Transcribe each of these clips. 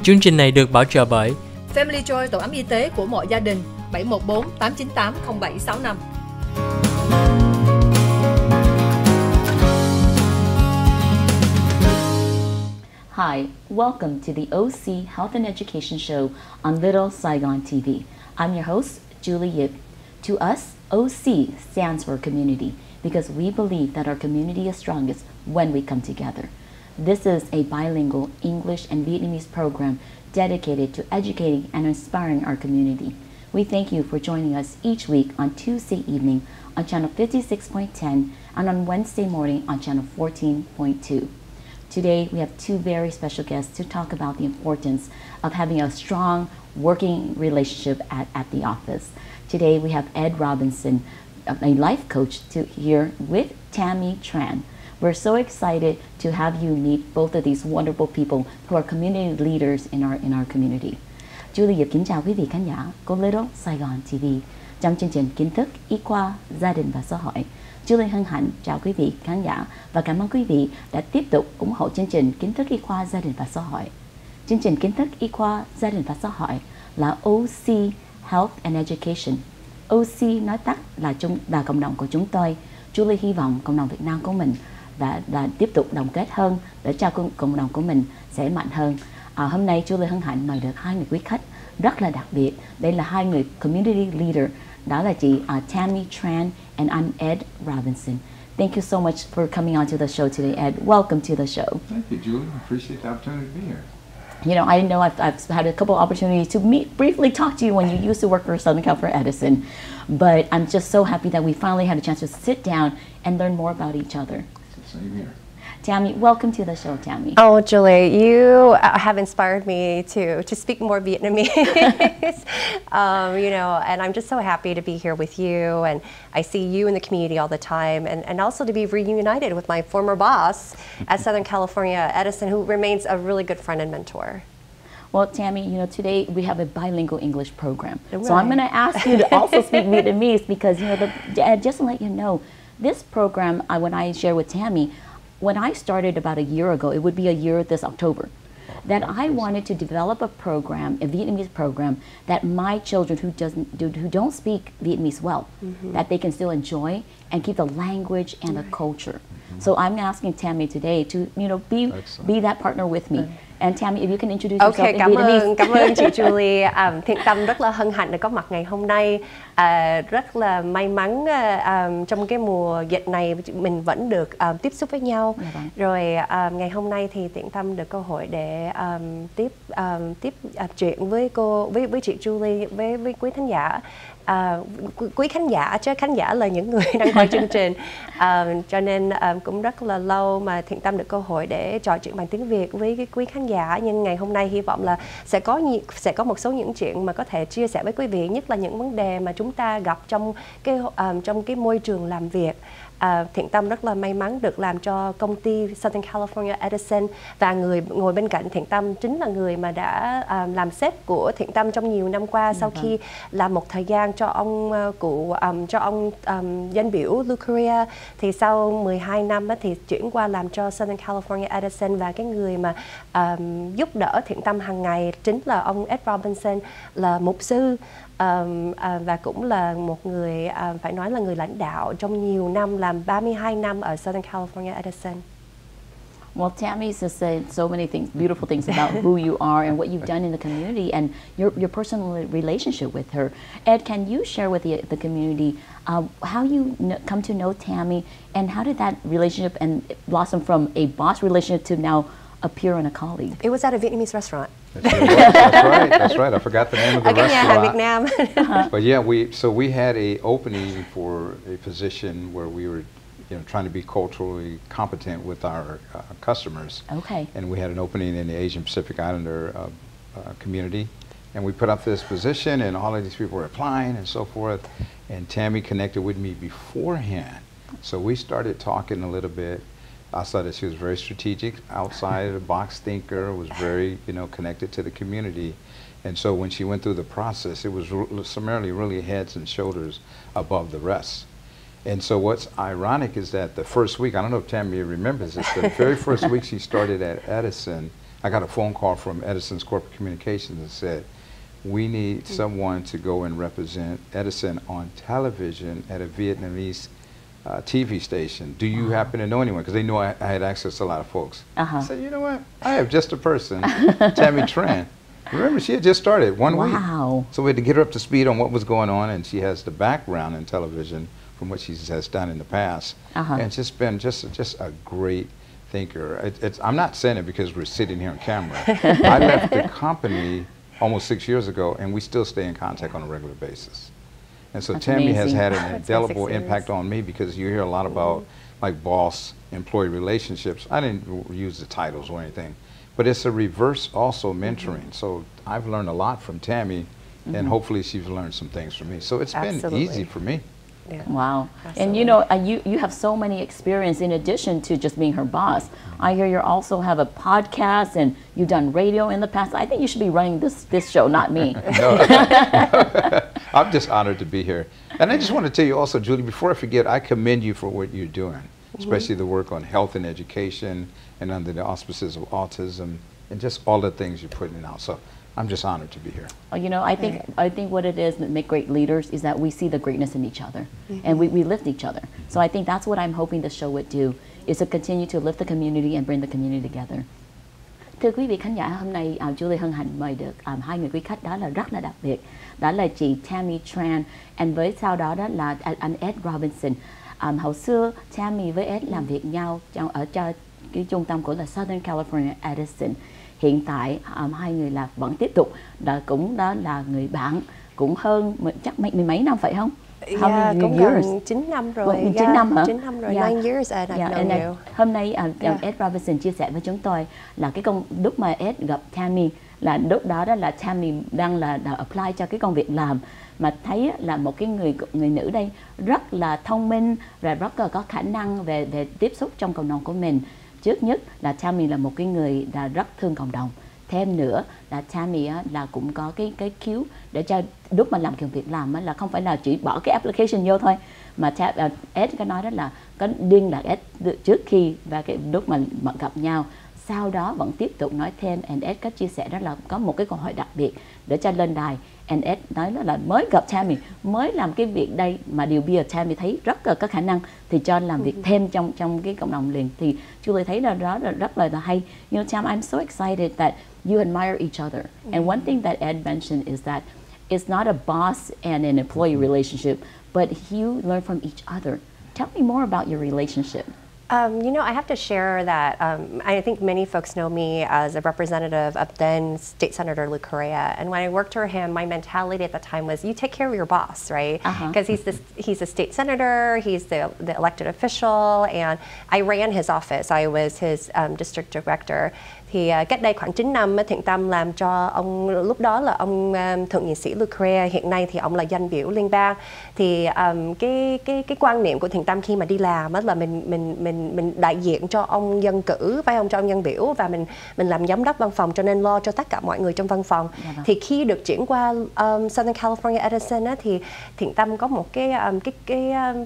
Chương trình này được bảo trợ bởi Family Joy, tổ ấm y tế của mọi gia đình, 714 898 0765. Hi, welcome to the OC Health and Education Show on Little Saigon TV. I'm your host, Julie Yip. To us, OC stands for community because we believe that our community is strongest when we come together. This is a bilingual English and Vietnamese program dedicated to educating and inspiring our community. We thank you for joining us each week on Tuesday evening on channel 56.10 and on Wednesday morning on channel 14.2. Today, we have two very special guests to talk about the importance of having a strong working relationship at the office. Today, we have Ed Robinson, a life coach, here with Tammy Tran. We're so excited to have you meet both of these wonderful people who are community leaders in our community. Julie kính chào quý vị khán giả của Little Saigon TV trong chương trình Kiến thức, Y khoa, Gia đình và Xã hội. Julie hân hạnh chào quý vị khán giả và cảm ơn quý vị đã tiếp tục ủng hộ chương trình Kiến thức, Y khoa, Gia đình và Xã hội. Chương trình Kiến thức, Y khoa, Gia đình và Xã hội là OC Health and Education. OC nói tắt là cộng đồng của chúng tôi. Julie hy vọng cộng đồng Việt Nam của mình và tiếp tục đồng kết hơn để cho cộng đồng của mình sẽ mạnh hơn. Hôm nay Julie hân hạnh mời được hai người quý khách rất là đặc biệt. Đây là hai người community leader, đó là chị Tammy Tran and I'm Ed Robinson. Thank you so much for coming on to the show today, Ed. Welcome to the show. Thank you, Julie. I appreciate the opportunity to be here. You know, I know I've had a couple opportunities to briefly talk to you when you used to work for Southern California Edison, but I'm just so happy that we finally had a chance to sit down and learn more about each other. Same here. Tammy, welcome to the show, Tammy. Oh, Julie, you have inspired me to speak more Vietnamese. You know, and I'm just so happy to be here with you, and I see you in the community all the time, and also to be reunited with my former boss at Southern California Edison, who remains a really good friend and mentor. Well, Tammy, you know, today we have a bilingual English program. Right. So I'm going to ask you to also speak Vietnamese because, you know, just to let you know, this program, when I share with Tammy, when I started about a year ago, it would be a year this October, that I wanted to develop a program, a Vietnamese program, that my children who don't speak Vietnamese well, that they can still enjoy and keep the language and the culture. So I'm asking Tammy today to, you know, be that partner with me. And Tammy, if you can introduce yourself in Vietnamese. Cảm ơn chị Julie. Thiện Tâm rất là hân hạnh được có mặt ngày hôm nay. Rất là may mắn trong cái mùa dịch này mình vẫn được tiếp xúc với nhau. Rồi ngày hôm nay thì Thiện Tâm được cơ hội để tiếp chuyện với với chị Julie, với quý khán giả. Quý khán giả chứ khán giả là những người đang coi chương trình, cho nên cũng rất là lâu mà Thiện Tâm được cơ hội để trò chuyện bằng tiếng Việt với cái quý khán giả. Nhưng ngày hôm nay hy vọng là sẽ có một số những chuyện mà có thể chia sẻ với quý vị, nhất là những vấn đề mà chúng ta gặp trong cái môi trường làm việc. Thiện Tâm rất là may mắn được làm cho công ty Southern California Edison, và người ngồi bên cạnh Thiện Tâm chính là người mà đã làm sếp của Thiện Tâm trong nhiều năm qua. Sau khi làm một thời gian cho ông danh biểu Lucaria, thì sau 12 năm thì chuyển qua làm cho Southern California Edison, và cái người mà giúp đỡ Thiện Tâm hàng ngày chính là ông Ed Robinson, là mục sư. Và cũng là một người phải nói là người lãnh đạo trong nhiều năm, làm 32 năm ở Southern California Edison. Well, Tammy has said so many things, beautiful things about who you are and what you've done in the community and your personal relationship with her. Ed, can you share with the community how you come to know Tammy, and how did that relationship and blossom from a boss relationship to now appear on a colleague? It was at a Vietnamese restaurant. That's right. I forgot the name of the Ở nhà hàng Việt Nam. But yeah, we had a opening for a position where we were, trying to be culturally competent with our customers. Okay. And we had an opening in the Asian Pacific Islander community, and we put up this position, and all of these people were applying and so forth. And Tammy connected with me beforehand, so we started talking a little bit. I saw that she was very strategic, outside of the box thinker, was very, connected to the community. And so when she went through the process, it was summarily really heads and shoulders above the rest. And so what's ironic is that the first week, I don't know if Tammy remembers this, the very first week she started at Edison, I got a phone call from Edison's corporate communications that said, we need someone to go and represent Edison on television at a Vietnamese TV station. Do you happen to know anyone? Because they knew I had access to a lot of folks. I said, you know what? I have just a person, Tammy Tran. Remember, she had just started one week. So we had to get her up to speed on what was going on, and she has the background in television from what she has done in the past. And just been just a great thinker. I'm not saying it because we're sitting here on camera. I left the company almost 6 years ago, and we still stay in contact on a regular basis. And so Tammy has had an indelible impact on me, because you hear a lot about like boss-employee relationships. I didn't use the titles or anything, but it's a reverse also mentoring. So I've learned a lot from Tammy, and hopefully she's learned some things from me. So it's been easy for me. Yeah. Wow. And you know, you have so many experience in addition to just being her boss. I hear you also have a podcast, and you've done radio in the past. I think you should be running this show, not me. I'm just honored to be here. And I just want to tell you also, Julie, before I forget, I commend you for what you're doing, especially the work on health and education and under the auspices of autism and just all the things you're putting out. So I'm just honored to be here. You know, I think what it is that make great leaders is that we see the greatness in each other, and we lift each other. So I think that's what I'm hoping the show would do, is to continue to lift the community and bring the community together. Thưa quý vị khán giả, hôm nay Julie hân hạnh mời được hai người quý khách đó là rất là đặc biệt. Đó là chị Tammy Tran, and với sau đó đó là anh Ed Robinson. Hồi xưa Tammy với Ed làm việc nhau ở cho cái trung tâm của là Southern California Edison. Hiện tại hai người là vẫn tiếp tục, cũng đó là người bạn, cũng hơn chắc mười mấy năm phải không? Cũng gần 9 năm rồi. 9 năm hả? 9 năm rồi, 9 years and I've known you. Hôm nay Ed Robinson chia sẻ với chúng tôi là cái lúc mà Ed gặp Tammy, là lúc đó là Tammy đang là apply cho cái công việc làm, mà thấy là một cái người nữ đây rất là thông minh và rất là có khả năng về tiếp xúc trong cộng đồng của mình. Trước nhất là Tammy là một cái người là rất thương cộng đồng. Thêm nữa là Tammy là cũng có cái cứu để cho lúc mà làm việc làm là không phải là chỉ bỏ cái application vô thôi, mà Ed có nói đó là có liên lạc Ed trước khi và cái lúc mà gặp nhau, sau đó vẫn tiếp tục nói thêm. And Ed có chia sẻ đó là có một cái câu hỏi đặc biệt để cho lên đài. And Ed nói đó là mới gặp Tammy, mới làm cái việc đây mà điều bây giờ Tammy thấy rất là có khả năng thì cho làm việc thêm trong cái cộng đồng liền. Thì Julie thấy là đó là rất là hay. You know, Tam, I'm so excited that you admire each other. And one thing that Ed mentioned is that it's not a boss and an employee relationship, but you learn from each other. Tell me more about your relationship. You know, I have to share that I think many folks know me as a representative of then State Senator Lou Correa. And when I worked for him, my mentality at the time was, you take care of your boss, right? Because he's a state senator, he's the elected official, and I ran his office. I was his district director. Thì cách đây khoảng 9 năm, Thiện Tâm làm cho ông, lúc đó là ông thượng nghị sĩ Lou Correa, hiện nay thì ông là danh biểu liên bang. Thì cái quan niệm của Thiện Tâm khi mà đi làm là mình đại diện cho ông dân cử, phải không, cho ông dân biểu, và mình làm giám đốc văn phòng, cho nên lo cho tất cả mọi người trong văn phòng. Thì khi được chuyển qua Southern California Edison thì Thiện Tâm có một cái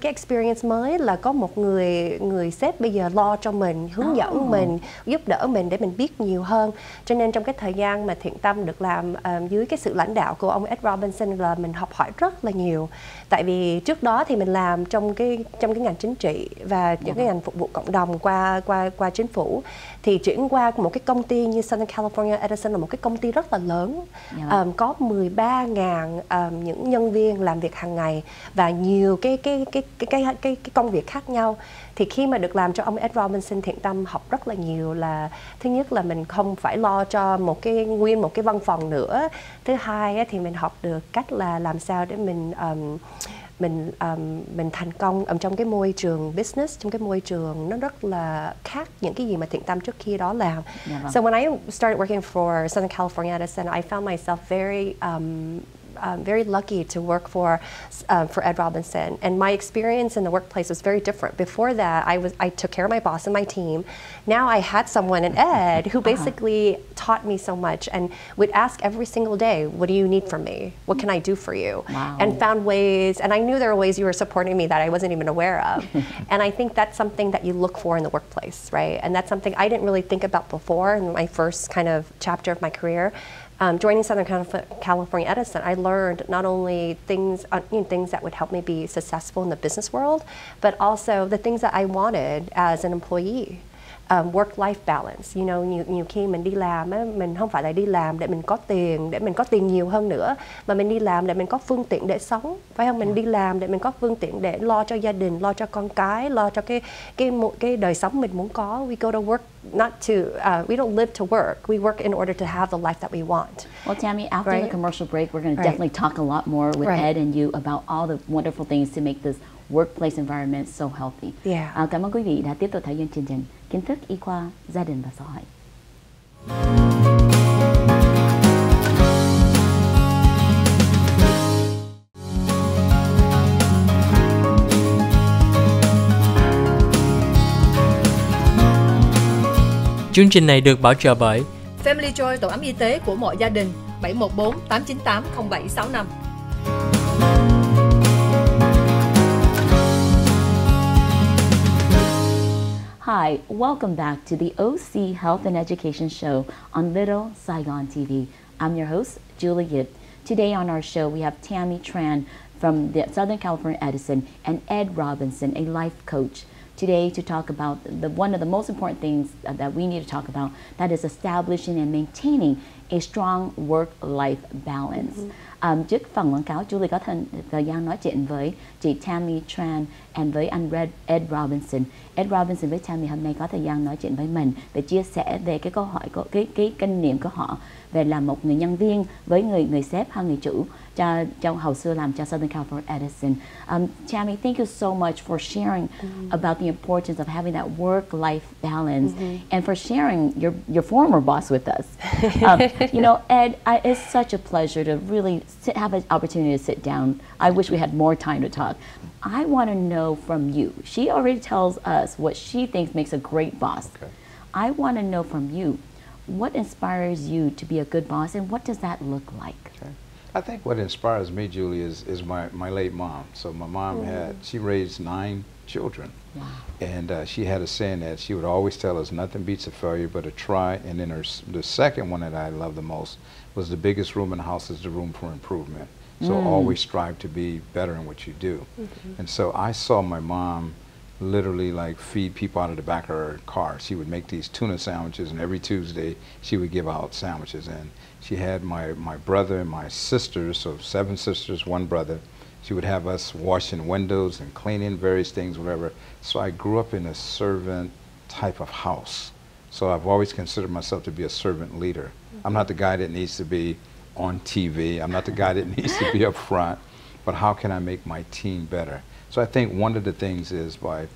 experience mới, là có một người sếp bây giờ lo cho mình, hướng dẫn mình, giúp đỡ mình để mình biết nhiều hơn. Cho nên trong cái thời gian mà Thiện Tâm được làm dưới cái sự lãnh đạo của ông Ed Robinson là mình học hỏi rất là nhiều. Tại vì trước đó thì mình làm trong cái ngành chính trị và những cái ngành phục vụ cộng đồng qua chính phủ, thì chuyển qua một cái công ty như Southern California Edison là một cái công ty rất là lớn, có 13.000 những nhân viên làm việc hàng ngày và nhiều cái công việc khác nhau. Thì khi mà được làm cho ông Ed Robinson, Thiện Tâm học rất là nhiều. Là thứ nhất là mình không phải lo cho nguyên một cái văn phòng nữa. Thứ hai thì mình học được cách là làm sao để mình thành công trong cái môi trường business, trong cái môi trường nó rất là khác những cái gì mà Thiện Tâm trước khi đó làm. So when I started working for Southern California Edison, I found myself very very lucky to work for Ed Robinson, and my experience in the workplace was very different. Before that, I took care of my boss and my team. Now I had someone in Ed who basically taught me so much and would ask every single day, "What do you need from me? What can I do for you?" Wow. And found ways, and I knew there were ways you were supporting me that I wasn't even aware of. And I think that's something that you look for in the workplace, right? And that's something I didn't really think about before in my first kind of chapter of my career. Joining Southern California Edison, I learned not only things that would help me be successful in the business world, but also the things that I wanted as an employee. Work-life balance, you know, nhiều khi mình đi làm á, mình không phải là đi làm để mình có tiền nhiều hơn nữa, mà mình đi làm để mình có phương tiện để sống, phải không? Mình đi làm để mình có phương tiện để lo cho gia đình, lo cho con cái, lo cho cái đời sống mình muốn có. We go to work we don't live to work. We work in order to have the life that we want. Well, Tammy, after the commercial break, we're going to definitely talk a lot more with Ed and you about all the wonderful things to make this workplace environment so healthy. Cảm ơn quý vị đã tiếp tục theo dõi chương trình Kiến thức y khoa gia đình và xã hội. Chương trình này được bảo trợ bởi Family Joy, tổ ấm y tế của mọi gia đình, 714 898 0765. Hi, welcome back to the OC Health and Education Show on Little Saigon TV. I'm your host, Julie Yip. Today on our show, we have Tammy Tran from the Southern California Edison and Ed Robinson, a life coach, today to talk about one of the most important things that we need to talk about, that is establishing and maintaining a strong work-life balance. Trước phần quảng cáo, Julie có thời gian nói chuyện với chị Tammy Tran and với anh Ed Robinson. Ed Robinson với Tammy hôm nay có thời gian nói chuyện với mình để chia sẻ về cái câu hỏi, cái kinh nghiệm của họ về làm một người nhân viên với người sếp hay người chủ trong hồi xưa làm cho Southern California Edison. Tammy, thank you so much for sharing about the importance of having that work-life balance and for sharing your former boss with us. You know, Ed, it's such a pleasure to really have an opportunity to sit down. I wish we had more time to talk. I want to know from you. She already tells us what she thinks makes a great boss. Okay. I want to know from you, what inspires you to be a good boss, and what does that look like? Okay. I think what inspires me, Julie, is my late mom. So my mom she raised 9 children. Wow. And she had a saying that she would always tell us, nothing beats a failure but a try. And then the second one that I love the most was the biggest room in the house is the room for improvement. So always strive to be better in what you do. And so I saw my mom literally like feed people out of the back of her car. She would make these tuna sandwiches, and every Tuesday she would give out sandwiches. And she had my brother and my sisters, so 7 sisters, 1 brother. She would have us washing windows and cleaning various things, whatever. So I grew up in a servant type of house. So I've always considered myself to be a servant leader. I'm not the guy that needs to be on TV. I'm not the guy that needs to be up front. But how can I make my team better? So I think one of the things is by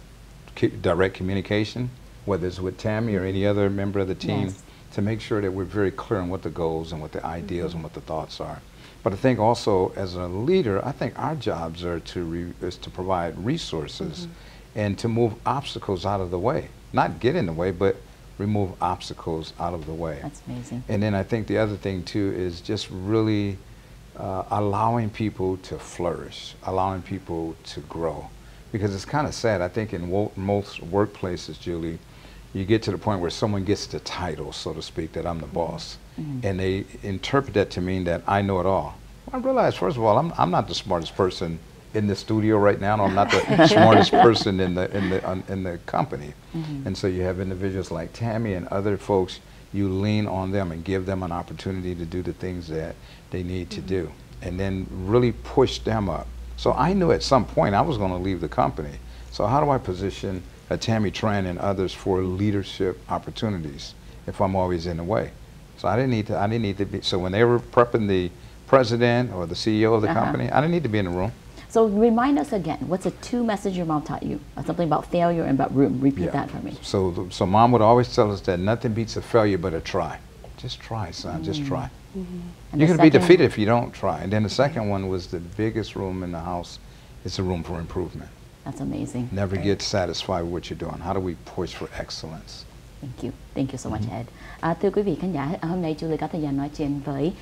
direct communication, whether it's with Tammy or any other member of the team, to make sure that we're very clear on what the goals and what the ideas and what the thoughts are. But I think also as a leader, I think our jobs are to provide resources and to move obstacles out of the way. Not get in the way, but remove obstacles out of the way. That's amazing. And then I think the other thing too is just really allowing people to flourish, allowing people to grow. Because it's kind of sad, I think in most workplaces, Julie, you get to the point where someone gets the title, so to speak, that I'm the boss. And they interpret that to mean that I know it all. Well, I realize, first of all, I'm not the smartest person in the studio right now, and I'm not the smartest person in the company. And so you have individuals like Tammy and other folks, you lean on them and give them an opportunity to do the things that they need to do, and then really push them up. So I knew at some point I was going to leave the company. So how do I position Tammy Tran and others for leadership opportunities if I'm always in the way? So I didn't need to be. So when they were prepping the president or the CEO of the company, I didn't need to be in the room. So remind us again, what's the 2 messages your mom taught you? Something about failure and about room. Repeat that for me. So Mom would always tell us that nothing beats a failure but a try. Just try, son. Just try. And You the can be second- defeated if you don't try. And then the second one was the biggest room in the house. It's a room for improvement. That's amazing. Never get satisfied with what you're doing. How do we push for excellence? Thank you so much, Ed. Thưa quý vị khán giả, hôm nay Julie có thời gian nói chuyện với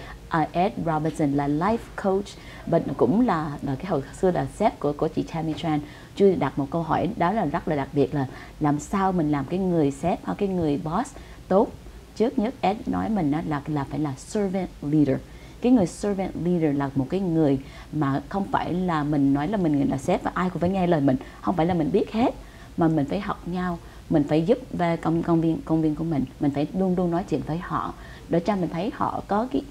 Ed Robinson là life coach, và cũng là cái hồi xưa là sếp của chị Tammy Tran. Julie đặt một câu hỏi đó là rất là đặc biệt, là làm sao mình làm cái người sếp hoặc cái người boss tốt. Trước nhất Ed nói mình là phải là servant leader. Cái người servant leader là một cái người mà không phải là mình nói là mình là sếp và ai cũng phải nghe lời mình, không phải là mình biết hết, mà mình phải học nhau, mình phải giúp về công viên của mình phải luôn luôn nói chuyện với họ để cho mình thấy họ có cái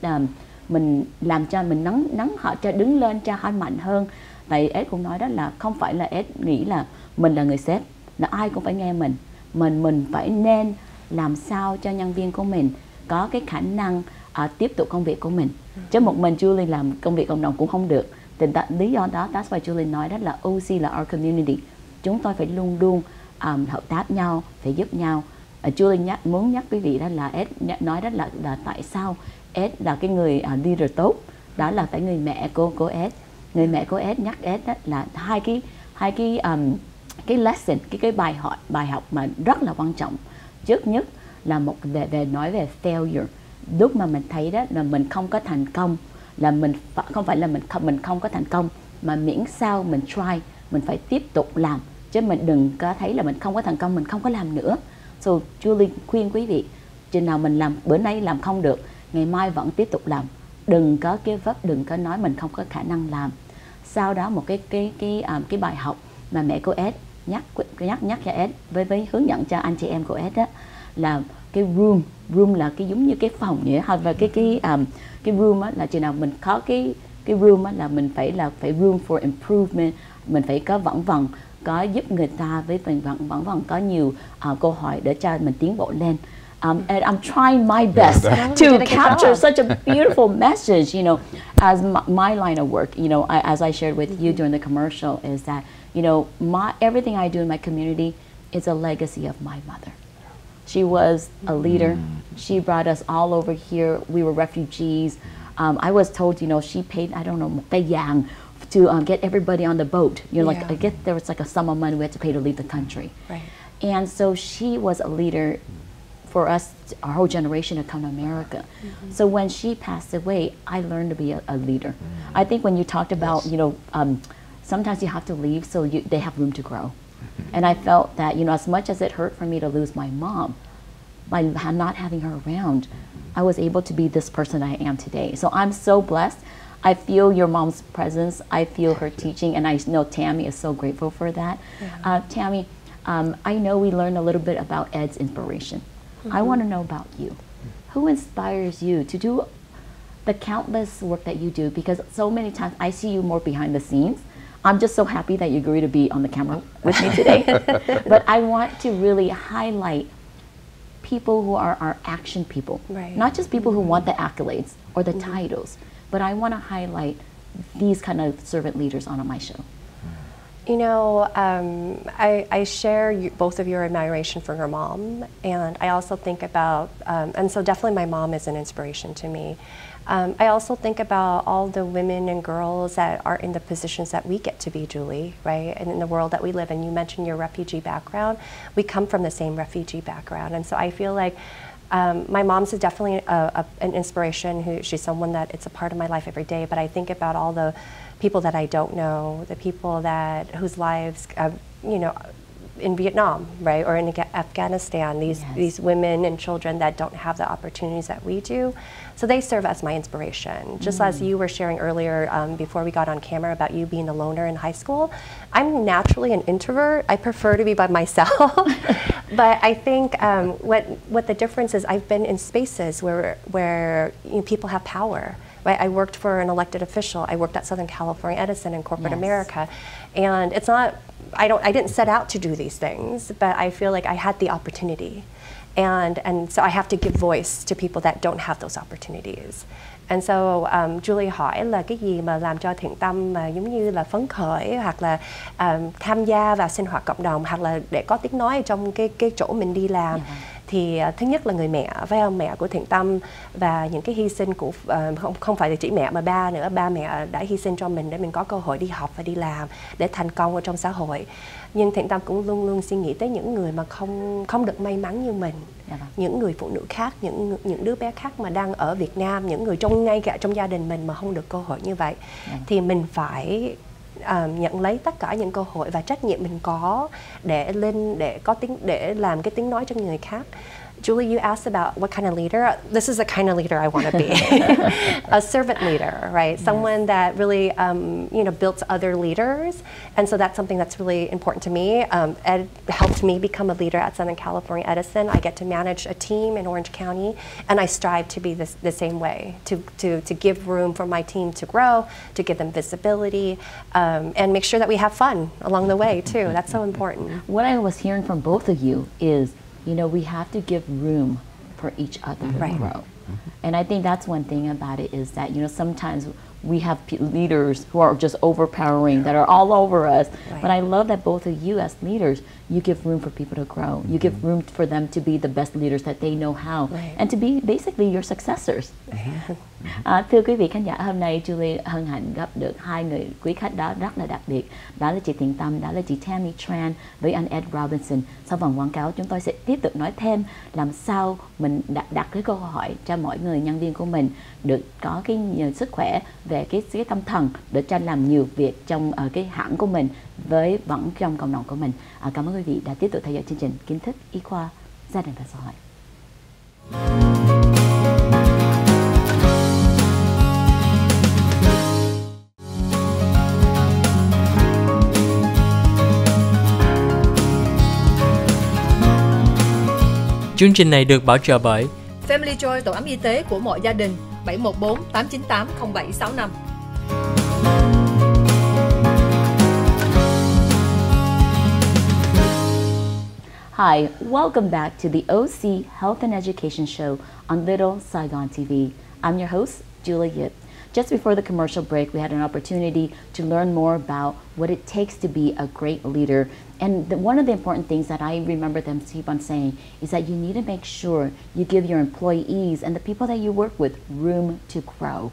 mình làm cho mình nắng họ cho đứng lên, cho họ mạnh hơn. Tại Ed cũng nói đó là không phải là Ed nghĩ là mình là người sếp là ai cũng phải nghe mình phải nên làm sao cho nhân viên của mình có cái khả năng tiếp tục công việc của mình, chứ một mình Julie làm công việc cộng đồng cũng không được. Thì lý do đó, that's why Julie nói đó là OC là our community, chúng tôi phải luôn luôn hợp tác nhau, phải giúp nhau. Julie muốn nhắc quý vị đó là Ed nói đó là tại sao Ed là cái người leader tốt, đó là tại người mẹ của Ed. Người mẹ của Ed nhắc Ed đó là hai cái lesson, cái bài học mà rất là quan trọng. Trước nhất là một về nói về failure. Lúc mà mình thấy đó là mình không có thành công, là mình không phải là mình không có thành công, mà miễn sao mình try, mình phải tiếp tục làm, chứ mình đừng có thấy là mình không có thành công, mình không có làm nữa. So Julie khuyên quý vị, chừng nào mình làm bữa nay làm không được, ngày mai vẫn tiếp tục làm, đừng có give up, đừng có nói mình không có khả năng làm. Sau đó một cái bài học mà mẹ của Ed nhắc cho Ed với hướng dẫn cho anh chị em của Ed đó là cái room là cái giống như cái phòng vậy, hoặc là cái room á, là chừng nào mình có cái room á, là mình phải room for improvement, mình phải có vẫn có giúp người ta với mình vẫn có nhiều câu hỏi để cho mình tiến bộ lên. And I'm trying my best to capture such a beautiful message, you know, as my line of work, you know, as I shared with you during the commercial, is that, you know, everything I do in my community is a legacy of my mother. She was a leader. She brought us all over here. We were refugees. I was told, you know, she paid, I don't know, một cái vàng to get everybody on the boat. You know, like I guess there was like a sum of money we had to pay to leave the country. Right. And so she was a leader for us, our whole generation, to come to America. So when she passed away, I learned to be a leader. I think when you talked about, you know, sometimes you have to leave so they have room to grow. And I felt that, you know, as much as it hurt for me to lose my mom, by not having her around, I was able to be this person I am today. So I'm so blessed. I feel your mom's presence. I feel her teaching, and I know Tammy is so grateful for that. Tammy, I know we learned a little bit about Ed's inspiration. I want to know about you. Who inspires you to do the countless work that you do? Because so many times I see you more behind the scenes. I'm just so happy that you agreed to be on the camera with me today. But I want to really highlight people who are our action people. Right. Not just people who want the accolades or the titles, but I want to highlight these kind of servant leaders on my show. You know, I share both of your admiration for your mom, and I also think about, and so definitely my mom is an inspiration to me. I also think about all the women and girls that are in the positions that we get to be, Julie, right? And in the world that we live in. You mentioned your refugee background. We come from the same refugee background. And so I feel like my mom's is definitely an inspiration. She's someone that it's a part of my life every day. But I think about all the people that I don't know, the people whose lives, you know, in Vietnam, right, or in Afghanistan, these women and children that don't have the opportunities that we do. So they serve as my inspiration. Just as you were sharing earlier before we got on camera about you being a loner in high school, I'm naturally an introvert. I prefer to be by myself. But I think what the difference is, I've been in spaces where you know, people have power. Right? I worked for an elected official. I worked at Southern California Edison in corporate America. And it's not, I didn't set out to do these things, but I feel like I had the opportunity. And so I have to give voice to people that don't have those opportunities. And so Julie hỏi là cái gì mà làm cho Thiện Tâm mà giống như là phấn khởi hoặc là tham gia vào sinh hoạt cộng đồng hoặc là để có tiếng nói trong cái chỗ mình đi làm. Thì thứ nhất là người mẹ, phải không? Mẹ của Thiện Tâm và những cái hy sinh của không phải là chỉ mẹ mà ba nữa. Ba mẹ đã hy sinh cho mình để mình có cơ hội đi học và đi làm để thành công ở trong xã hội. Nhưng Thiện Tâm cũng luôn luôn suy nghĩ tới những người mà không được may mắn như mình. Những người phụ nữ khác, những đứa bé khác mà đang ở Việt Nam, những người ngay cả trong gia đình mình mà không được cơ hội như vậy. Thì mình phải nhận lấy tất cả những cơ hội và trách nhiệm mình có để làm cái tiếng nói cho người khác. Julie, you asked about what kind of leader. This is the kind of leader I want to be. A servant leader, right? Yes. Someone that really, built other leaders. And so that's something that's really important to me. Ed helped me become a leader at Southern California Edison. I get to manage a team in Orange County, and I strive to be the same way, to give room for my team to grow, to give them visibility, and make sure that we have fun along the way, too. That's so important. What I was hearing from both of you is, we have to give room for each other to grow. And I think that's one thing about it is that, sometimes we have leaders who are just overpowering, that are all over us. But I love that both of you as leaders, you give room for people to grow. You give room for them to be the best leaders that they know how. And to be basically your successors. Thưa quý vị khán giả, hôm nay Julie hân hạnh gặp được hai người quý khách đó rất là đặc biệt. Đó là chị Thiện Tâm, đó là chị Tammy Tran với anh Ed Robinson. Sau vòng quảng cáo chúng tôi sẽ tiếp tục nói thêm làm sao mình đặt cái câu hỏi cho mỗi người nhân viên của mình được có cái sức khỏe về cái tâm thần để cho làm nhiều việc trong cái hãng của mình với vẫn trong cộng đồng của mình. Cảm ơn quý vị đã tiếp tục theo dõi chương trình Kiến thức y khoa gia đình và xã hội. Chương trình này được bảo trợ bởi Family Joy, tổ ấm y tế của mọi gia đình, 714 898 0765. Hi, welcome back to the OC Health and Education Show on Little Saigon TV. I'm your host, Julie Yip. Just before the commercial break, we had an opportunity to learn more about what it takes to be a great leader. And one of the important things that I remember them keep on saying is that you need to make sure you give your employees and the people that you work with room to grow.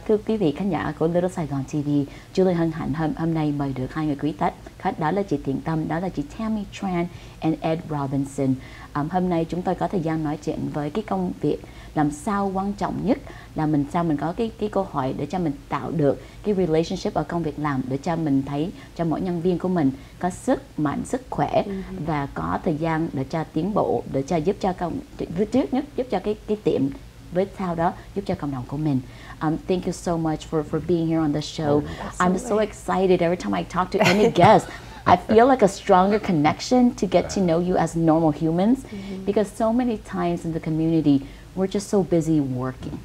Thưa quý vị khán giả của Little Saigon TV, Julie hân hạnh hôm nay mời được hai người quý khách, đó là chị Thiện Tâm, đó là chị Tammy Tran and Ed Robinson. Hôm nay chúng tôi có thời gian nói chuyện với cái công việc làm sao quan trọng nhất là mình có cái cơ hội để cho mình tạo được cái relationship ở công việc làm, để cho mình thấy cho mỗi nhân viên của mình có sức mạnh, sức khỏe và có thời gian để cho tiến bộ, để cho giúp cho trước nhất giúp cho cái tiệm với sau đó giúp cho cộng đồng của mình. Thank you so much for being here on the show. I'm so excited every time I talk to any guest. I feel like a stronger connection to get to know you as normal humans, because so many times in the community we're just so busy working.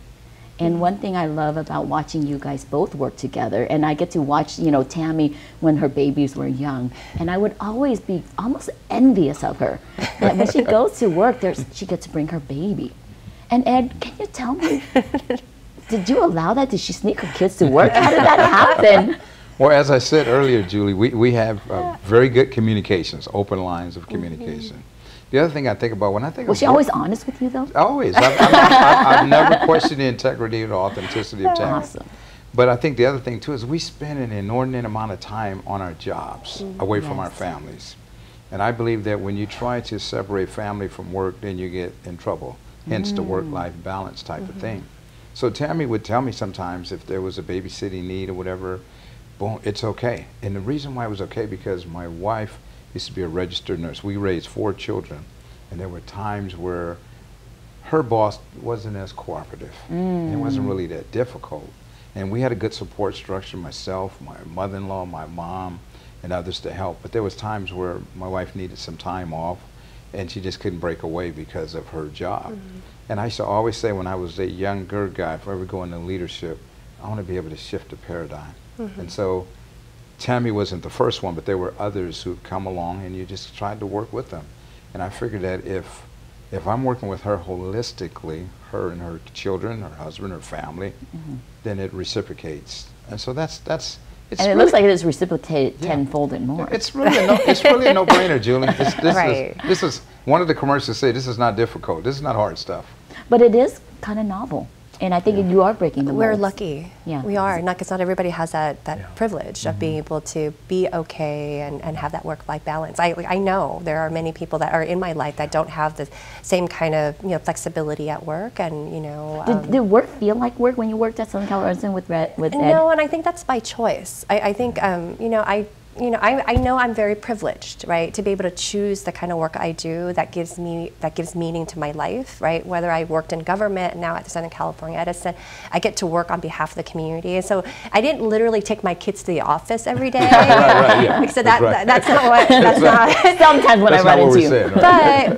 And one thing I love about watching you guys both work together, and I get to watch, Tammy when her babies were young, and I would always be almost envious of her. That when she goes to work, she gets to bring her baby. And Ed, can you tell me, did you allow that? Did she sneak her kids to work? How did that happen? Well, as I said earlier, Julie, we have very good communications, open lines of communication. The other thing I think about when I think was she always honest with you, though? Always. I've never questioned the integrity or authenticity of Tammy. Awesome. But I think the other thing, too, is we spend an inordinate amount of time on our jobs, away from our families. And I believe that when you try to separate family from work, then you get in trouble, hence the work-life balance type of thing. So Tammy would tell me sometimes if there was a babysitting need or whatever, boom, it's okay. And the reason why it was okay, because my wife used to be a registered nurse. We raised 4 children, and there were times where her boss wasn't as cooperative. And it wasn't really that difficult. And we had a good support structure, myself, my mother-in-law, my mom, and others to help. But there was times where my wife needed some time off, and she just couldn't break away because of her job. And I used to always say when I was a younger guy, if I ever go into leadership, I want to be able to shift the paradigm. And so Tammy wasn't the first one, but there were others who'd come along, and you just tried to work with them. And I figured that if I'm working with her holistically, her and her children, her husband, her family, then it reciprocates. And so that's And it looks like it is reciprocated tenfold and more. It's really a no-brainer, Julie. This is one of the commercials say this is not difficult. This is not hard stuff. But it is kind of novel. And I think you are breaking the molds. We're lucky. Yeah. We are. Because not everybody has that privilege of being able to be okay and have that work-life balance. I know there are many people that are in my life that don't have the same kind of flexibility at work, and Did work feel like work when you worked at Southern California with Ed? No, and I think that's by choice. I think I know I'm very privileged, right, to be able to choose the kind of work I do that gives meaning to my life, right? Whether I worked in government, now at Southern California Edison, I get to work on behalf of the community. And so I didn't literally take my kids to the office every day. So that's not what. That's not. Sometimes when I run into you.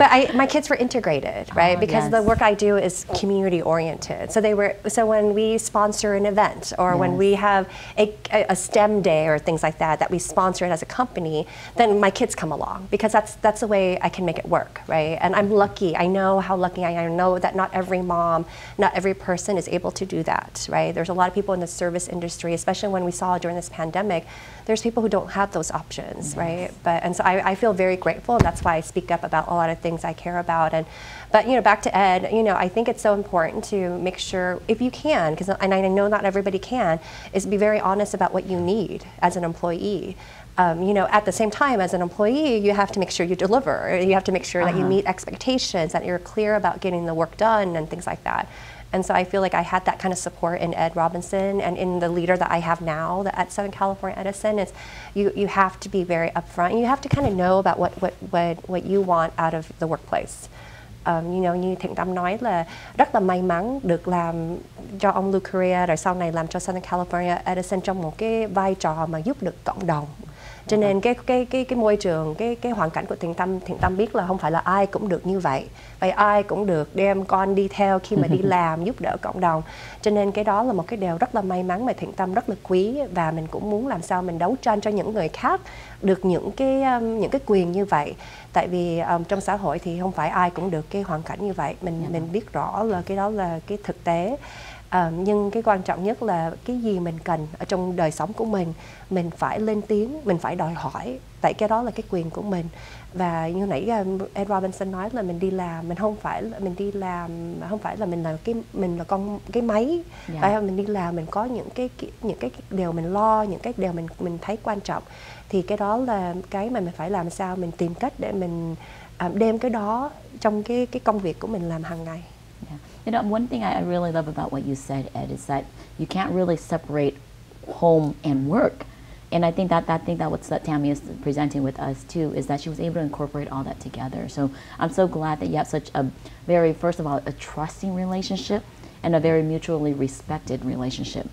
But my kids were integrated, right? Because the work I do is community oriented. So when we sponsor an event, or when we have a STEM day or things like that we sponsor it as a company, then my kids come along, because that's the way I can make it work, right? And I'm lucky. I know how lucky I am. I know that not every mom, not every person is able to do that, right? There's a lot of people in the service industry, especially when we saw during this pandemic, there's people who don't have those options, right? And so I feel very grateful, and that's why I speak up about a lot of things I care about. But back to Ed, I think it's so important to make sure, if you can, and I know not everybody can, is be very honest about what you need as an employee. At the same time, as an employee, you have to make sure you deliver. You have to make sure that you meet expectations, that you're clear about getting the work done and things like that. And so I feel like I had that kind of support in Ed Robinson, and in the leader that I have now at Southern California Edison. Is you have to be very upfront. You have to kind of know about what you want out of the workplace. Như Thiện Tâm nói là rất là may mắn được làm cho ông Blue Korea, rồi sau này làm cho Southern California Edison trong một cái vai trò mà giúp được cộng đồng. Cho nên cái môi trường, cái hoàn cảnh của Thiện Tâm biết là không phải là ai cũng được như vậy. Vậy ai cũng được đem con đi theo khi mà đi làm giúp đỡ cộng đồng. Cho nên cái đó là một cái điều rất là may mắn mà Thiện Tâm rất là quý, và mình cũng muốn làm sao mình đấu tranh cho những người khác được những cái quyền như vậy. Tại vì trong xã hội thì không phải ai cũng được cái hoàn cảnh như vậy. Mình biết rõ là cái đó là cái thực tế. Nhưng cái quan trọng nhất là cái gì mình cần ở trong đời sống của mình phải lên tiếng, mình phải đòi hỏi, tại cái đó là cái quyền của mình. Và như nãy Ed Robinson nói là mình đi làm, mình không phải là mình là cái máy. Mình đi làm, mình có những cái điều mình lo, những cái điều mình thấy quan trọng, thì cái đó là cái mà mình phải làm sao mình tìm cách để mình đem cái đó trong cái công việc của mình làm hàng ngày. One thing I really love about what you said, Ed, is that you can't really separate home and work. And I think that what Tammy is presenting with us too, is that she was able to incorporate all that together. So I'm so glad that you have such a very, first of all, a trusting relationship and a very mutually respected relationship.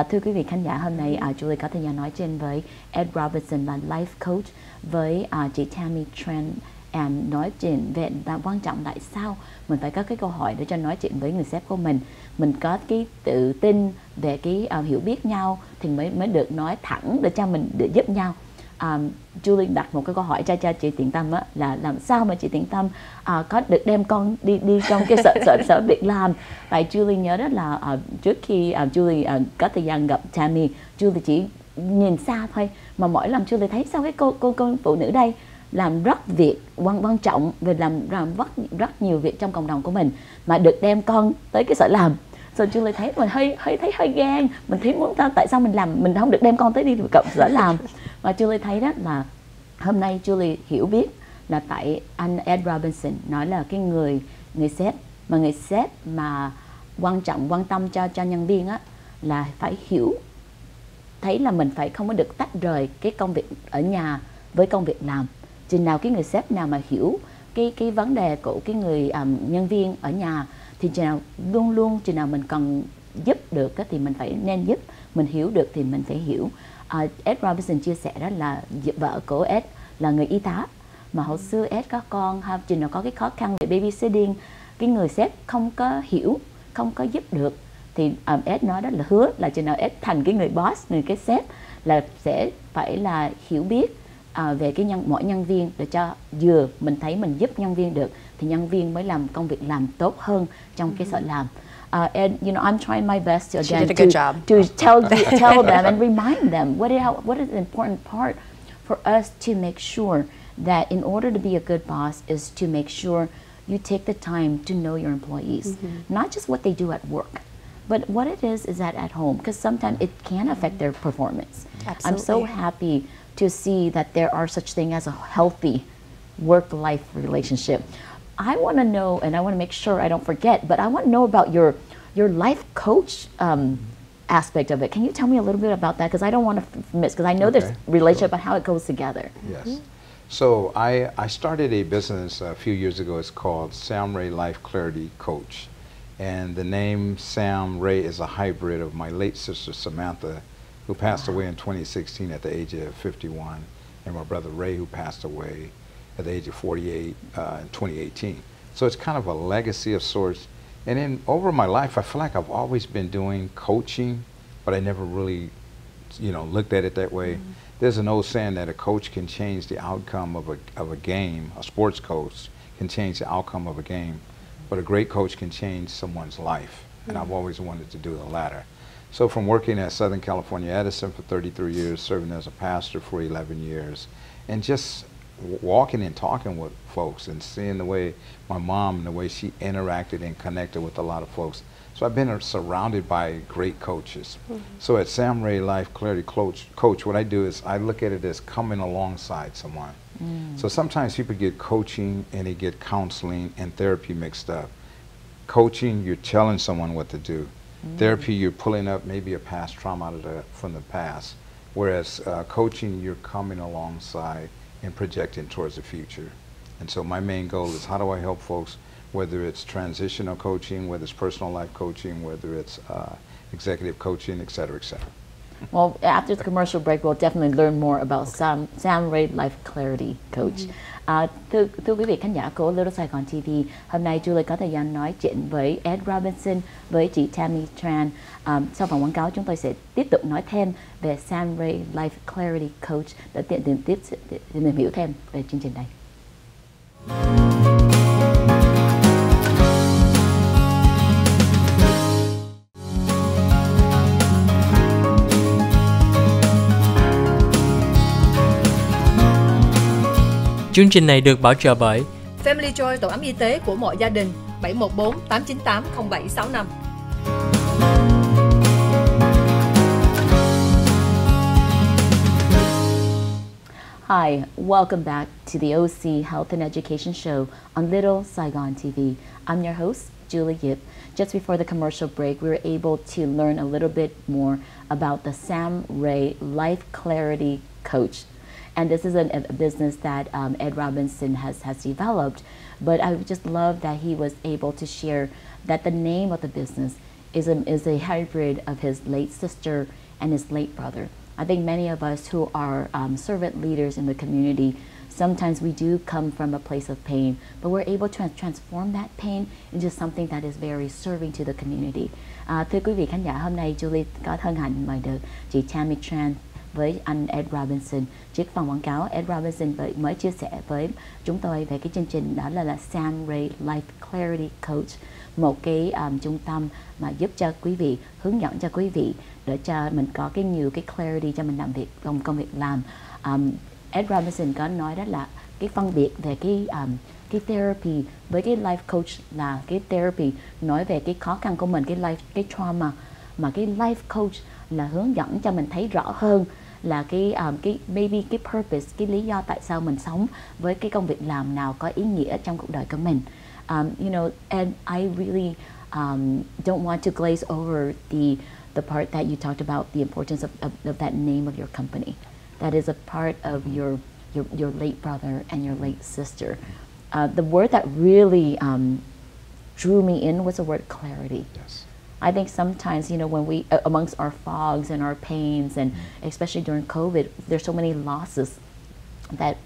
Thưa quý vị khán giả, hôm nay Julie có thời gian nói chuyện với Ed Robinson là life coach, với chị Tammy Tran, and nói chuyện về quan trọng tại sao mình phải có cái câu hỏi để cho nói chuyện với người sếp của mình có cái tự tin về cái hiểu biết nhau thì mới được nói thẳng để cho mình để giúp nhau. Julie đặt một cái câu hỏi cho chị Thiện Tâm á, là làm sao mà chị Thiện Tâm có được đem con đi trong cái sở việc làm. Tại Julie nhớ đó là trước khi Julie có thời gian gặp Tammy, Julie chỉ nhìn xa thôi, mà mỗi lần Julie thấy sao cái cô phụ nữ đây làm rất việc quan trọng, về làm rất nhiều việc trong cộng đồng của mình, mà được đem con tới cái sở làm. Rồi Julie thấy mình hơi ghen, mình thấy muốn tại sao mình không được đem con tới đi cộng sở làm. Và Julie thấy đó là hôm nay Julie hiểu biết là tại anh Ed Robinson nói là cái người sếp mà quan tâm cho nhân viên á, là phải hiểu, thấy là mình phải không có được tách rời cái công việc ở nhà với công việc làm. Chừng nào cái người sếp nào mà hiểu cái vấn đề của cái người nhân viên ở nhà, thì chừng nào luôn chừng nào mình cần giúp được thì mình phải nên giúp, mình hiểu được thì mình phải hiểu. Ed Robinson chia sẻ đó là vợ của Ed là người y tá, mà hồi xưa Ed có con, chừng nào có cái khó khăn về babysitting, cái người sếp không có hiểu, không có giúp được, thì Ed nói đó là hứa là chừng nào Ed thành cái người boss, cái sếp, là sẽ phải là hiểu biết về mỗi nhân viên, để cho vừa mình thấy mình giúp nhân viên được thì nhân viên mới làm công việc làm tốt hơn trong cái sở làm. And you know, I'm trying my best to She again did a good job. to tell them and remind them what is an important part for us to make sure that in order to be a good boss is to make sure you take the time to know your employees, not just what they do at work, but what it is that at home, because sometimes it can affect their performance. Absolutely. I'm so happy to see that there are such thing as a healthy work-life relationship. I want to know, and I want to make sure I don't forget, but I want to know about your life coach aspect of it. Can you tell me a little bit about that? Because I don't want to miss, because I know there's relationship and how it goes together. Yes. So I started a business a few years ago. It's called Sam Ray Life Clarity Coach. And the name Sam Ray is a hybrid of my late sister Samantha, who passed away in 2016 at the age of 51, and my brother Ray, who passed away at the age of 48 in 2018. So it's kind of a legacy of sorts. And then over my life, I feel like I've always been doing coaching, but I never really, you know, looked at it that way. There's an old saying that a coach can change the outcome of a game. A sports coach can change the outcome of a game, but a great coach can change someone's life. And I've always wanted to do the latter. So from working at Southern California Edison for 33 years, serving as a pastor for 11 years, and just walking and talking with folks and seeing the way my mom and the way she interacted and connected with a lot of folks. So I've been surrounded by great coaches. So at Sam Ray Life Clarity Coach, what I do is I look at it as coming alongside someone. So sometimes people get coaching and they get counseling and therapy mixed up. Coaching, you're telling someone what to do. Therapy, you're pulling up maybe a past trauma from the past. Whereas coaching, you're coming alongside and projecting towards the future. And so my main goal is how do I help folks, whether it's transitional coaching, whether it's personal life coaching, whether it's executive coaching, et cetera, et cetera. Well, after the commercial break, we'll definitely learn more about Sam Ray Life Clarity Coach. Thưa quý vị khán giả của Little Saigon TV, hôm nay Julie có thời gian nói chuyện với Ed Robinson, với chị Tammy Tran. Sau phần quảng cáo, chúng tôi sẽ tiếp tục nói thêm về Sam Ray Life Clarity Coach để tìm hiểu thêm về chương trình này. Chương trình này được bảo trợ bởi Family Joy, tổ ấm y tế của mọi gia đình, 714 898 0765. Hi, welcome back to the OC Health and Education Show on Little Saigon TV. I'm your host, Julie Yip. Just before the commercial break, we were able to learn a little bit more about the Sam Ray Life Clarity Coach. And this is a business that Ed Robinson has developed. But I just love that he was able to share that the name of the business is a hybrid of his late sister and his late brother. I think many of us who are servant leaders in the community, sometimes we do come from a place of pain, but we're able to transform that pain into something that is very serving to the community. Thưa quý vị khán giả, hôm nay Julie có hân hạnh mời được chị Tammy Tran với anh Ed Robinson. Trước phòng quảng cáo, Ed Robinson mới chia sẻ với chúng tôi về cái chương trình đó là Sam Ray Life Clarity Coach, một cái trung tâm mà giúp cho quý vị, hướng dẫn cho quý vị để cho mình có nhiều cái clarity cho mình làm việc, công việc làm. Ed Robinson có nói đó là cái phân biệt về cái therapy với cái life coach là cái therapy nói về cái khó khăn của mình, cái trauma, mà cái life coach là hướng dẫn cho mình thấy rõ hơn là cái maybe cái purpose, cái lý do tại sao mình sống với cái công việc làm nào có ý nghĩa trong cuộc đời của mình. You know, and I really don't want to glaze over the part that you talked about, the importance of that name of your company. That is a part of your late brother and your late sister. The word that really drew me in was the word clarity. Yes. I think sometimes, you know, when we, amongst our fogs and our pains, and especially during COVID, there's so many losses that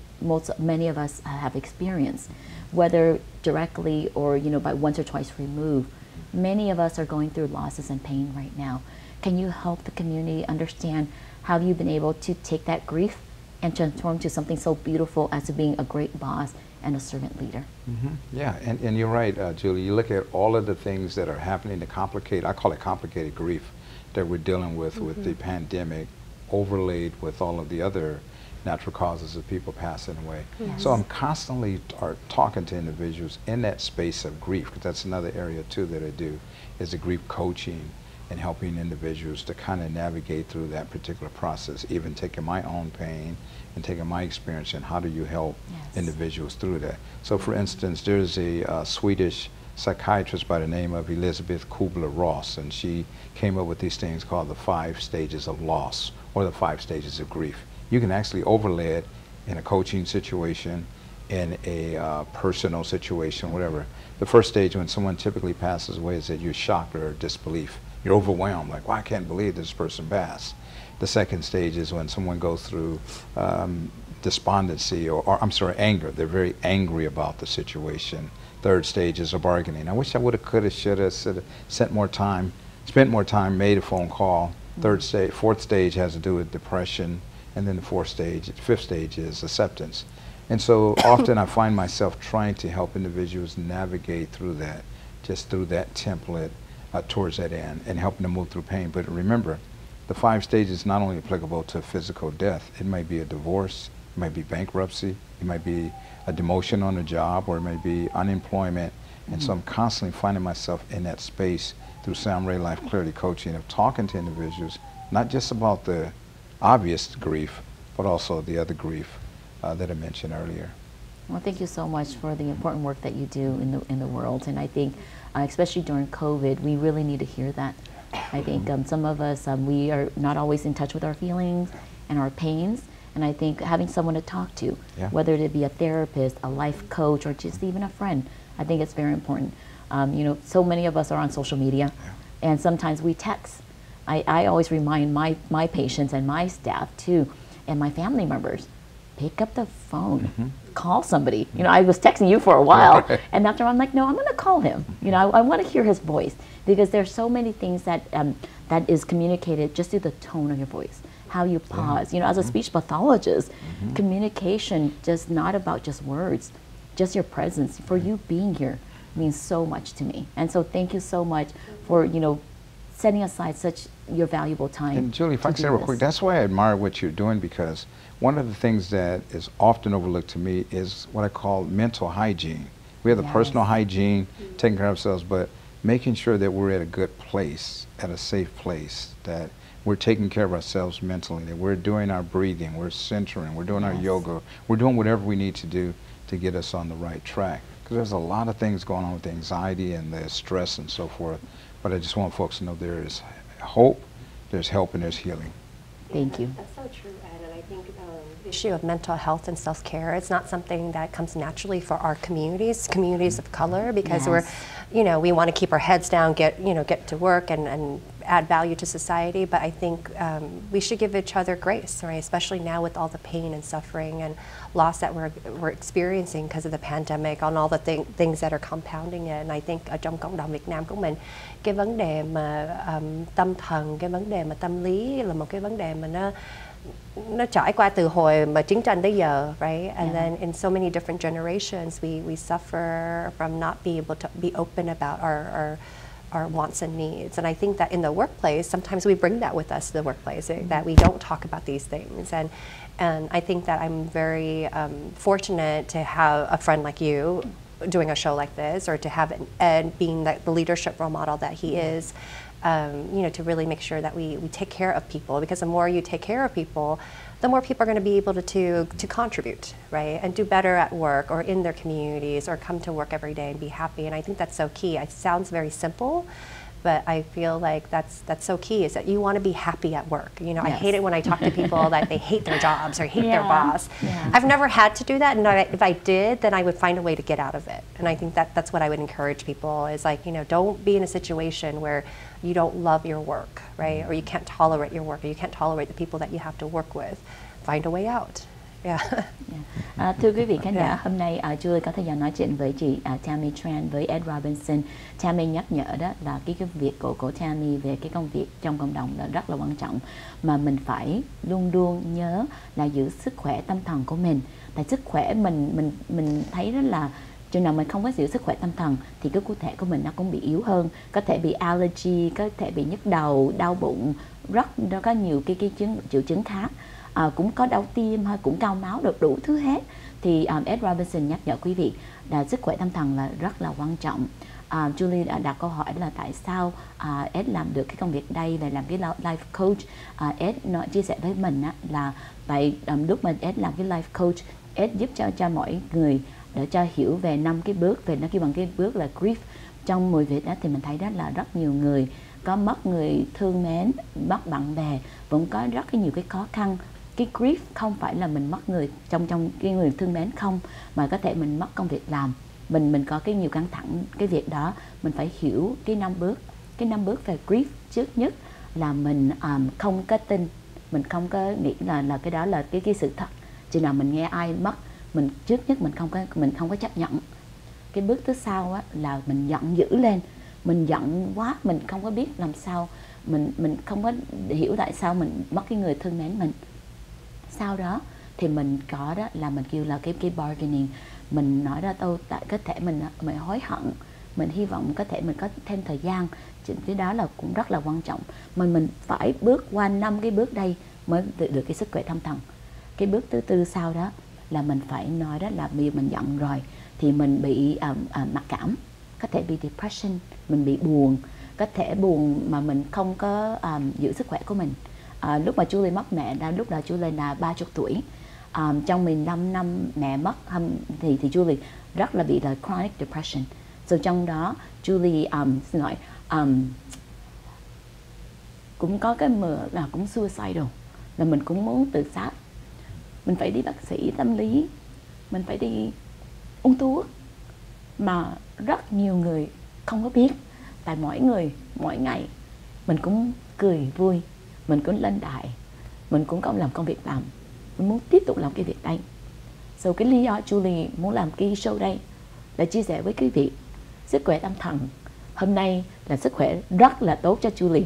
many of us have experienced, whether directly or, you know, by once or twice removed. Many of us are going through losses and pain right now. Can you help the community understand how you've been able to take that grief and transform to something so beautiful as to being a great boss and a servant leader. Yeah, and you're right, Julie. You look at all of the things that are happening, the complicated, I call it complicated grief that we're dealing with the pandemic, overlaid with all of the other natural causes of people passing away. Yes. So I'm constantly talking to individuals in that space of grief, because that's another area too that I do, is the grief coaching and helping individuals to kind of navigate through that particular process, even taking my own pain and taking my experience and how do you help individuals through that. So for instance, there's a Swedish psychiatrist by the name of Elizabeth Kubler-Ross, and she came up with these things called the 5 stages of loss, or the 5 stages of grief. You can actually overlay it in a coaching situation, in a personal situation, whatever. The first stage, when someone typically passes away, is that you're shocked or disbelief. You're overwhelmed, like, well, I can't believe this person passed. The second stage is when someone goes through despondency, or I'm sorry, anger. They're very angry about the situation. Third stage is a bargaining. I wish I would have, could have, should have, spent more time, made a phone call. Third stage, fourth stage has to do with depression, and then the fifth stage is acceptance. And so often I find myself trying to help individuals navigate through that, just through that template towards that end, and helping them move through pain. But remember, the 5 stages is not only applicable to physical death. It might be a divorce, it might be bankruptcy, it might be a demotion on a job, or it may be unemployment. And so I'm constantly finding myself in that space through Sound Ray Life Clarity Coaching, of talking to individuals, not just about the obvious grief, but also the other grief that I mentioned earlier. Well, thank you so much for the important work that you do in the world, and I think, especially during COVID, we really need to hear that. I think some of us, we are not always in touch with our feelings and our pains, and I think having someone to talk to, whether it be a therapist, a life coach, or just even a friend, I think it's very important. You know, so many of us are on social media, and sometimes we text. I always remind my patients and my staff too, and my family members, pick up the phone, call somebody. You know, I was texting you for a while, and after I'm like, no, I'm going to call him. You know, I want to hear his voice, because there's so many things that that is communicated just through the tone of your voice, how you pause. You know, as a speech pathologist, communication just not about just words, just your presence. For you being here means so much to me, and so thank you so much for, you know, setting aside such your valuable time. And Julie, if I can say real quick, that's why I admire what you're doing, because one of the things that is often overlooked to me is what I call mental hygiene. We have the personal hygiene, taking care of ourselves, but making sure that we're at a good place, at a safe place, that we're taking care of ourselves mentally, that we're doing our breathing, we're centering, we're doing our yoga, we're doing whatever we need to do to get us on the right track. Because there's a lot of things going on with the anxiety and the stress and so forth, but I just want folks to know there is hope, there's help, and there's healing. Thank you. That's so true, Ed, and I think the issue of mental health and self-care, it's not something that comes naturally for our communities of color, because we're, you know, we want to keep our heads down, get to work and add value to society, but I think we should give each other grace, right? Especially now with all the pain and suffering and loss that we're experiencing because of the pandemic, on all the things that are compounding it. And I think ở trong cộng đồng Việt Nam của mình, cái vấn đề mà tâm thần, cái vấn đề mà tâm lý là một cái vấn đề mà nó trải qua từ hồi mà chiến tranh tới giờ, right? And then in so many different generations, we suffer from not being able to be open about our wants and needs. And I think that in the workplace, sometimes we bring that with us to the workplace, that we don't talk about these things. And I think that I'm very fortunate to have a friend like you doing a show like this, or to have Ed being the leadership role model that he is, you know, to really make sure that we take care of people, because the more you take care of people, the more people are going to be able to contribute, right, and do better at work or in their communities, or come to work every day and be happy. And I think that's so key. It sounds very simple, but I feel like that's so key, is that you want to be happy at work. You know, I hate it when I talk to people that they hate their jobs or hate their boss. I've never had to do that, and if I did, then I would find a way to get out of it. And I think that's what I would encourage people, is like, you know, don't be in a situation where you don't love your work, right? Or you can't tolerate your work, or you can't tolerate the people that you have to work with. Find a way out. Thưa quý vị khán giả, hôm nay Julie có thời gian nói chuyện với chị Tammy Tran với Ed Robinson. Tammy nhắc nhở đó là cái việc của Tammy về cái công việc trong cộng đồng là rất là quan trọng, mà mình phải luôn luôn nhớ là giữ sức khỏe tâm thần của mình. Tại sức khỏe mình thấy đó là chừng nào mình không có giữ sức khỏe tâm thần thì cái cơ thể của mình nó cũng bị yếu hơn, có thể bị allergy, có thể bị nhức đầu, đau bụng, nó có nhiều cái triệu chứng khác. Cũng có đau tim hay cũng cao máu, được đủ thứ hết. Thì Ed Robinson nhắc nhở quý vị là sức khỏe tâm thần là rất là quan trọng. Julie đã đặt câu hỏi là tại sao Ed làm được cái công việc đây và làm cái life coach. Ed chia sẻ với mình là tại lúc mà Ed làm cái life coach, Ed giúp cho mọi người để cho hiểu về 5 cái bước, về nó kêu bằng cái bước là grief. Trong 10 việc đó thì mình thấy đó là rất nhiều người có mất người thương mến, mất bạn bè, vẫn có rất nhiều cái khó khăn. Cái grief không phải là mình mất người trong cái người thương mến không, mà có thể mình mất công việc làm, mình có cái nhiều căng thẳng cái việc đó. Mình phải hiểu cái 5 bước. Cái 5 bước về grief, trước nhất là mình không có tin, mình không có nghĩ là cái đó là cái sự thật. Chừng nào mình nghe ai mất, mình trước nhất mình không có chấp nhận. Cái bước thứ sau là mình giận dữ lên, mình giận quá, mình không có biết làm sao, mình không có hiểu tại sao mình mất cái người thương mến mình. Sau đó thì mình có đó là mình kêu là cái bargaining, mình nói ra tại có thể mình hối hận, mình hy vọng có thể mình có thêm thời gian. Cái đó là cũng rất là quan trọng, mà mình phải bước qua 5 cái bước đây mới được cái sức khỏe tâm thần. Cái bước thứ tư sau đó là mình phải nói đó là vì mình giận rồi thì mình bị mặc cảm, có thể bị depression, mình bị buồn, có thể buồn mà mình không có giữ sức khỏe của mình. Lúc mà Julie mất mẹ, lúc đó Julie là 30 tuổi. Trong 15 năm mẹ mất thì Julie rất là bị là chronic depression. So trong đó Julie cũng có cái là cũng suicidal, là mình cũng muốn tự sát. Mình phải đi bác sĩ tâm lý, mình phải đi uống thuốc, mà rất nhiều người không có biết. Tại mỗi người mỗi ngày mình cũng cười vui, mình cũng lên đài, mình cũng không làm công việc làm, mình muốn tiếp tục làm cái việc đây. So cái lý do Julie muốn làm cái show đây là chia sẻ với quý vị sức khỏe tâm thần. Hôm nay là sức khỏe rất là tốt cho Julie.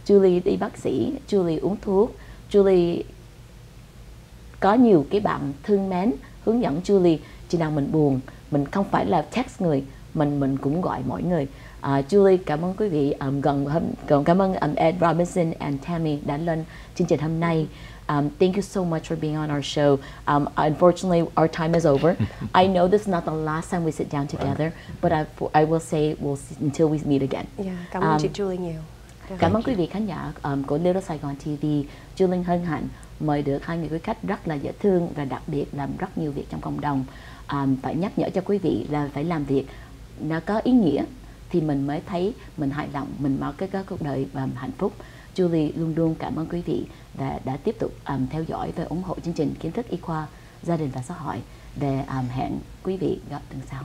Julie đi bác sĩ, Julie uống thuốc, Julie có nhiều cái bạn thương mến hướng dẫn Julie. Khi nào mình buồn, mình không phải là text người, mình cũng gọi mọi người. Julie cảm ơn quý vị, cảm ơn Ed Robinson and Tammy đã lên chương trình hôm nay. Thank you so much for being on our show. Unfortunately, our time is over. I know this is not the last time we sit down together, but I will say until we meet again. Cảm ơn chị Julie nhiều. Cảm ơn quý vị khán giả của Little Saigon TV. Julie hân hạnh mời được 2 người quý khách rất là dễ thương và đặc biệt làm rất nhiều việc trong cộng đồng. Phải nhắc nhở cho quý vị là phải làm việc nó có ý nghĩa thì mình mới thấy mình hài lòng, mình có cái cuộc đời hạnh phúc. Julie luôn luôn cảm ơn quý vị đã tiếp tục theo dõi và ủng hộ chương trình Kiến thức y khoa, gia đình và xã hội. Hẹn quý vị gặp tuần sau.